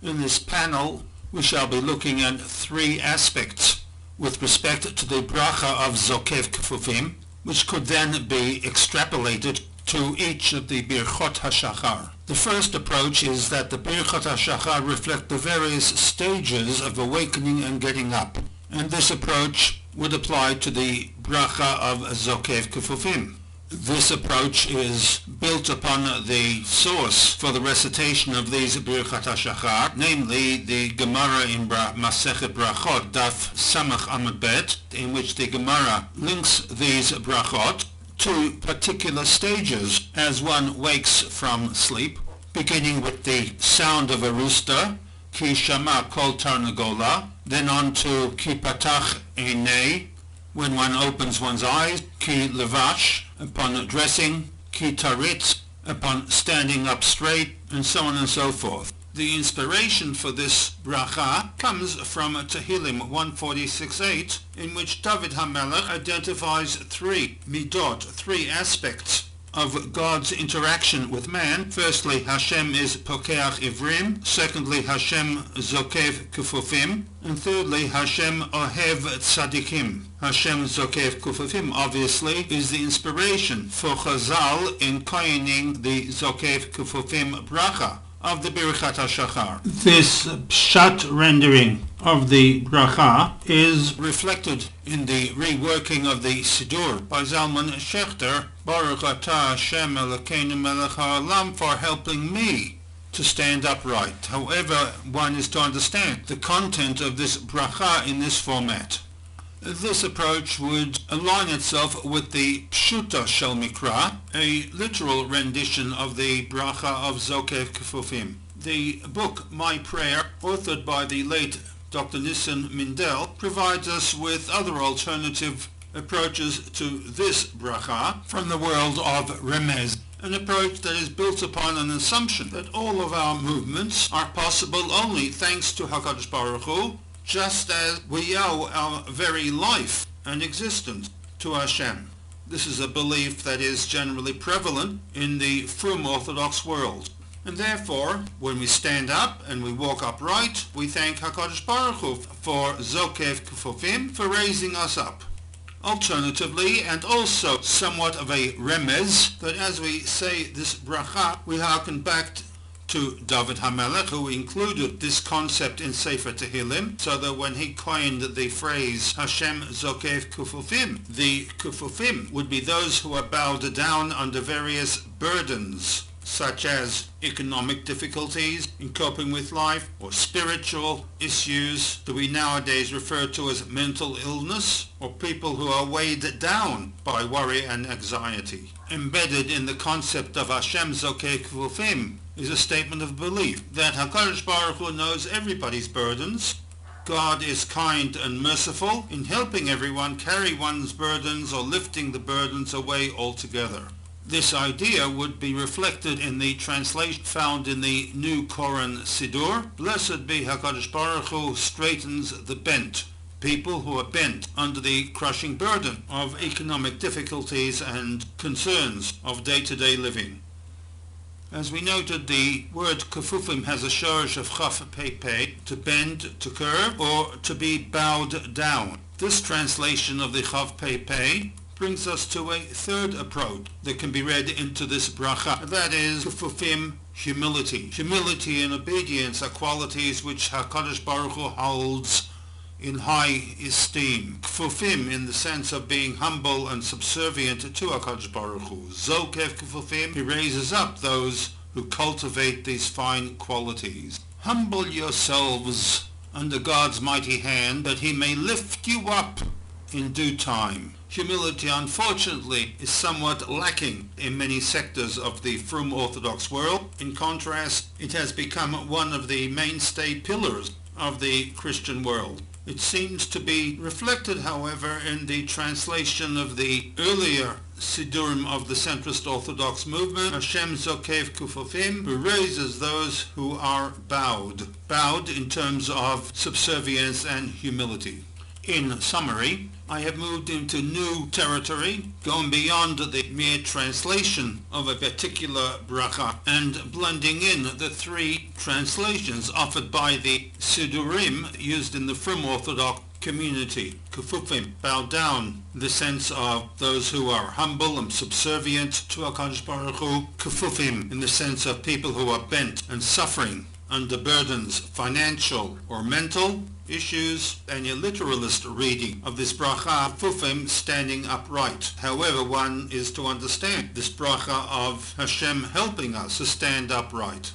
In this panel, we shall be looking at three aspects with respect to the bracha of Zokef Kefoofim, which could then be extrapolated to each of the Birchot HaShachar. The first approach is that the Birchot HaShachar reflect the various stages of awakening and getting up, and this approach would apply to the bracha of Zokef Kefoofim. This approach is built upon the source for the recitation of these Birchat HaShachar, namely the Gemara in Masechet Brachot, Daf Samach Amud Bet, in which the Gemara links these brachot to particular stages as one wakes from sleep, beginning with the sound of a rooster, Ki Shama Kol Tarnagola, then on to Ki Patach Einei, when one opens one's eyes, Ki Levash, upon dressing, Ki Taritz, upon standing up straight, and so on and so forth. The inspiration for this bracha comes from Tehillim 146:8, in which David HaMelech identifies three midot, three aspects of God's interaction with man. Firstly, Hashem is Pokeach Ivrim. Secondly, Hashem Zokef Kefoofim. And thirdly, Hashem Ohev Tzadikim. Hashem Zokef Kefoofim obviously is the inspiration for Chazal in coining the Zokef Kefoofim bracha of the Birchat HaShachar. This pshat rendering of the bracha is reflected in the reworking of the Siddur by Zalman Schachter, Baruch Atah Hashem Elokeinu Melech HaOlam, for helping me to stand upright. However, one is to understand the content of this bracha in this format. This approach would align itself with the Pshuta Shel Mikra, a literal rendition of the bracha of Zokef Kefoofim. The book My Prayer, authored by the late Dr. Nissan Mindel, provides us with other alternative approaches to this bracha from the world of Remez, an approach that is built upon an assumption that all of our movements are possible only thanks to HaKadosh Baruch Hu, just as we owe our very life and existence to Hashem. This is a belief that is generally prevalent in the Frum Orthodox world. And therefore, when we stand up and we walk upright, we thank HaKadosh Baruch Hu for Zokef Kefoofim, for raising us up. Alternatively, and also somewhat of a remez, that as we say this bracha, we hearken back to David HaMelech, who included this concept in Sefer Tehillim, so that when he coined the phrase Hashem Zokef Kefoofim, the Kefoofim would be those who are bowed down under various burdens, such as economic difficulties in coping with life, or spiritual issues that we nowadays refer to as mental illness, or people who are weighed down by worry and anxiety. Embedded in the concept of Hashem Zokef Kefoofim is a statement of belief that HaKadosh Baruch Hu knows everybody's burdens. God is kind and merciful in helping everyone carry one's burdens or lifting the burdens away altogether. This idea would be reflected in the translation found in the New Koran Siddur. Blessed be HaKadosh Baruch Hu straightens the bent, people who are bent under the crushing burden of economic difficulties and concerns of day-to-day living. As we noted, the word Kefoofim has a shorish of chaf pei pei, to bend, to curve, or to be bowed down. This translation of the chaf pei pei brings us to a third approach that can be read into this bracha. That is Kefoofim, humility. Humility and obedience are qualities which HaKadosh Baruch Hu holds in high esteem. Kefoofim in the sense of being humble and subservient to HaKadosh Baruch Hu. Zokef Kefoofim, he raises up those who cultivate these fine qualities. Humble yourselves under God's mighty hand, that he may lift you up in due time. Humility, unfortunately, is somewhat lacking in many sectors of the Frum Orthodox world. In contrast, it has become one of the mainstay pillars of the Christian world. It seems to be reflected, however, in the translation of the earlier Siddurim of the centrist Orthodox movement, Hashem Zokef Kefoofim, who raises those who are bowed in terms of subservience and humility. In summary, I have moved into new territory, going beyond the mere translation of a particular bracha and blending in the three translations offered by the Sidurim used in the Frum Orthodox community. Kefoofim, bow down, in the sense of those who are humble and subservient to HaKadosh Baruch Hu. Kefoofim, in the sense of people who are bent and suffering under burdens, financial or mental issues, and your literalist reading of this bracha, Kefoofim, standing upright. However, one is to understand this bracha of Hashem helping us to stand upright.